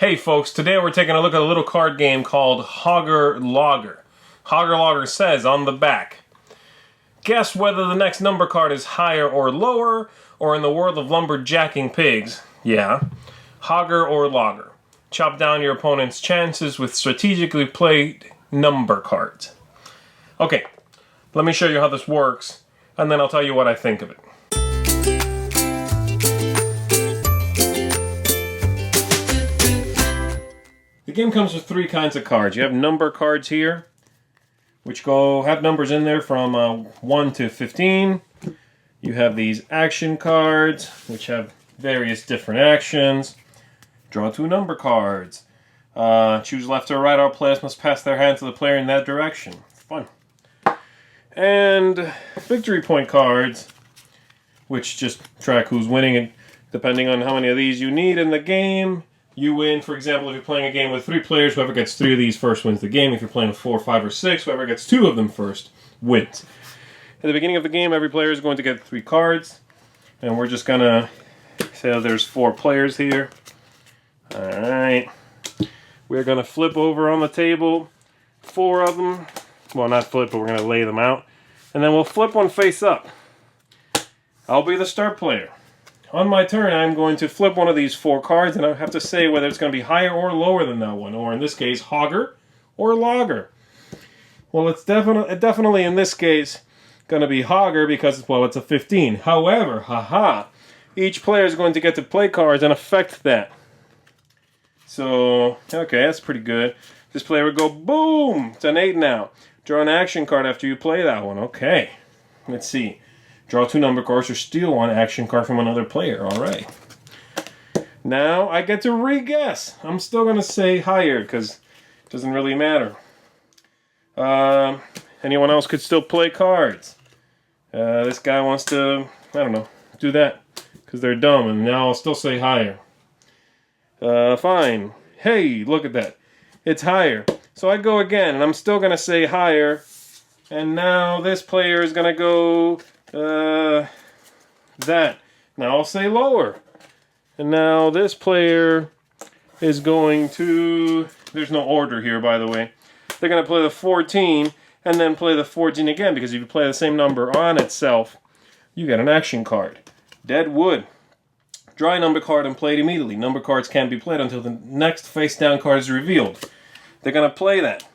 Hey folks, today we're taking a look at a little card game called Hogger Logger. Hogger Logger says on the back, guess whether the next number card is higher or lower, or in the world of lumberjacking pigs, yeah, Hogger or Logger. Chop down your opponent's chances with strategically played number cards. Okay, let me show you how this works, and then I'll tell you what I think of it. The game comes with three kinds of cards. You have number cards here, which have numbers in there from 1 to 15. You have these action cards, which have various different actions. Draw two number cards. Choose left or right. All players must pass their hand to the player in that direction. Fun. And victory point cards, which just track who's winning. And depending on how many of these you need in the game, you win. For example, if you're playing a game with 3 players, whoever gets 3 of these first wins the game. If you're playing with 4, 5, or 6, whoever gets 2 of them first wins. At the beginning of the game, every player is going to get 3 cards. And we're just going to say there's 4 players here. Alright. We're going to flip over on the table 4 of them. Well, not flip, but we're going to lay them out. And then we'll flip one face up. I'll be the start player. On my turn, I'm going to flip one of these 4 cards, and I have to say whether it's going to be higher or lower than that one, or in this case, Hogger or Logger. Well, it's definitely in this case going to be Hogger because, well, it's a 15. However, each player is going to get to play cards and affect that. So, okay, that's pretty good. This player would go, boom! It's an 8 now. Draw an action card after you play that one. Okay, let's see. Draw 2 number cards or steal 1 action card from another player. Alright. Now I get to re-guess. I'm still going to say higher because it doesn't really matter. Anyone else could still play cards. This guy wants to, I don't know, do that because they're dumb, and now I'll still say higher. Fine. Hey, look at that. It's higher. So I go again, and I'm still going to say higher. And now this player is going to go that. Now I'll say lower. And now this player is going to, there's no order here, by the way. They're going to play the 14 and then play the 14 again, because if you play the same number on itself, you get an action card. Dead wood. Draw a number card and play it immediately. Number cards can't be played until the next face down card is revealed. They're going to play that.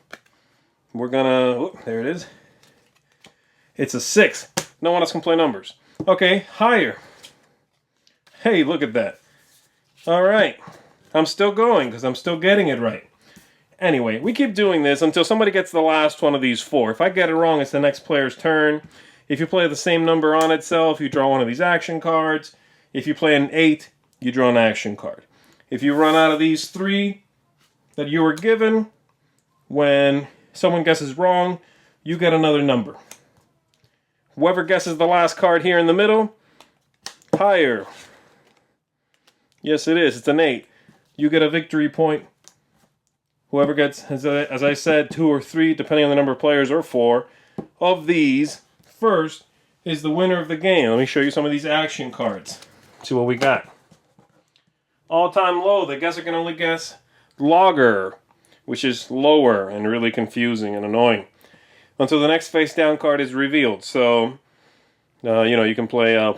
We're going to, there it is. It's a 6. No one else can play numbers. Okay, higher. Hey, look at that. Alright. I'm still going because I'm still getting it right. Anyway, we keep doing this until somebody gets the last one of these 4. If I get it wrong, it's the next player's turn. If you play the same number on itself, you draw one of these action cards. If you play an 8, you draw an action card. If you run out of these 3 that you were given, when someone guesses wrong, you get another number. Whoever guesses the last card here in the middle, higher. Yes, it is. It's an 8. You get a victory point. Whoever gets, as I said, 2 or 3, depending on the number of players, or 4, of these first is the winner of the game. Let me show you some of these action cards. See what we got. All-time low. The guesser can only guess Logger, which is lower and really confusing and annoying, until the next face-down card is revealed. So, you can play a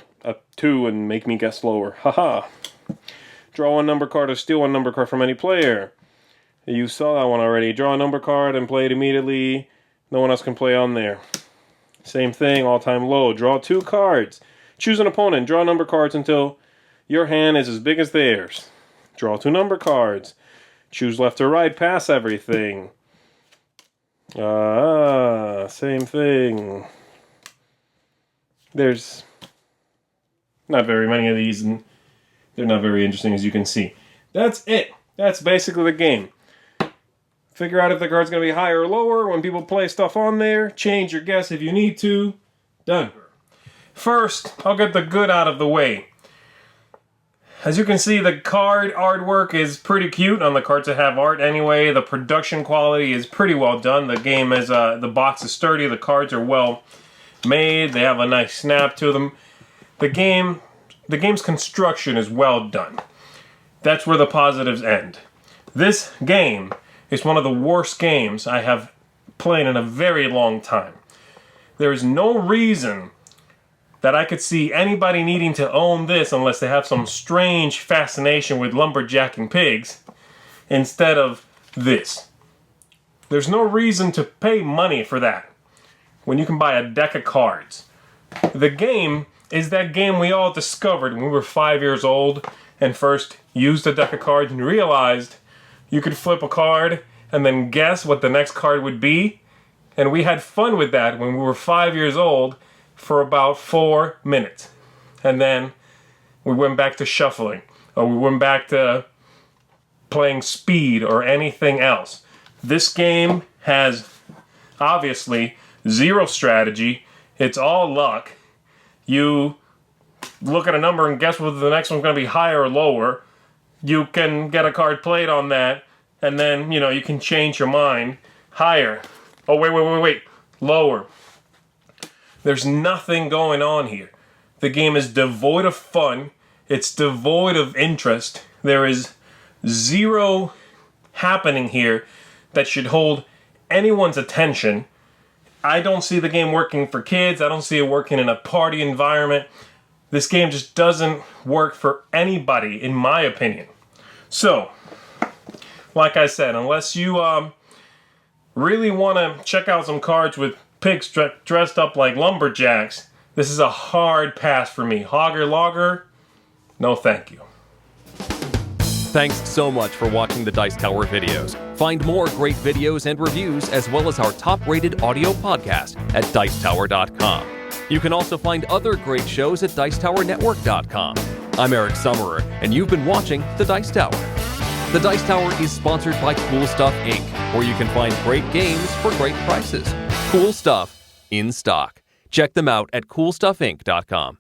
2 and make me guess lower. Haha. Draw 1 number card or steal 1 number card from any player. You saw that one already. Draw a number card and play it immediately. No one else can play on there. Same thing, all-time low. Draw 2 cards. Choose an opponent. Draw number cards until your hand is as big as theirs. Draw 2 number cards. Choose left or right. Pass everything. Same thing. There's not very many of these, and they're not very interesting, as you can see. That's it. That's basically the game. Figure out if the card's going to be higher or lower. When people play stuff on there, change your guess if you need to. Done. First, I'll get the good out of the way. As you can see, the card artwork is pretty cute on the cards that have art anyway. The production quality is pretty well done. The game is, the box is sturdy. The cards are well made. They have a nice snap to them. The game's construction is well done. That's where the positives end. This game is one of the worst games I have played in a very long time. There is no reason that I could see anybody needing to own this unless they have some strange fascination with lumberjacking pigs instead of this. There's no reason to pay money for that when you can buy a deck of cards. The game is that game we all discovered when we were 5 years old and first used a deck of cards and realized you could flip a card and then guess what the next card would be. And we had fun with that when we were 5 years old for about 4 minutes. And then we went back to shuffling, or we went back to playing speed or anything else. This game has obviously zero strategy. It's all luck. You look at a number and guess whether the next one's going to be higher or lower. You can get a card played on that, and then, you can change your mind. Higher. Oh, wait. Lower. There's nothing going on here. The game is devoid of fun. It's devoid of interest. There is zero happening here that should hold anyone's attention. I don't see the game working for kids. I don't see it working in a party environment. This game just doesn't work for anybody, in my opinion. So, like I said, unless you really want to check out some cards with pigs dressed up like lumberjacks, this is a hard pass for me. Hogger Logger, no thank you. Thanks so much for watching the Dice Tower videos. Find more great videos and reviews, as well as our top-rated audio podcast at Dicetower.com. You can also find other great shows at Dicetowernetwork.com. I'm Eric Summerer, and you've been watching The Dice Tower. The Dice Tower is sponsored by Cool Stuff Inc., where you can find great games for great prices. Cool stuff in stock. Check them out at CoolStuffInc.com.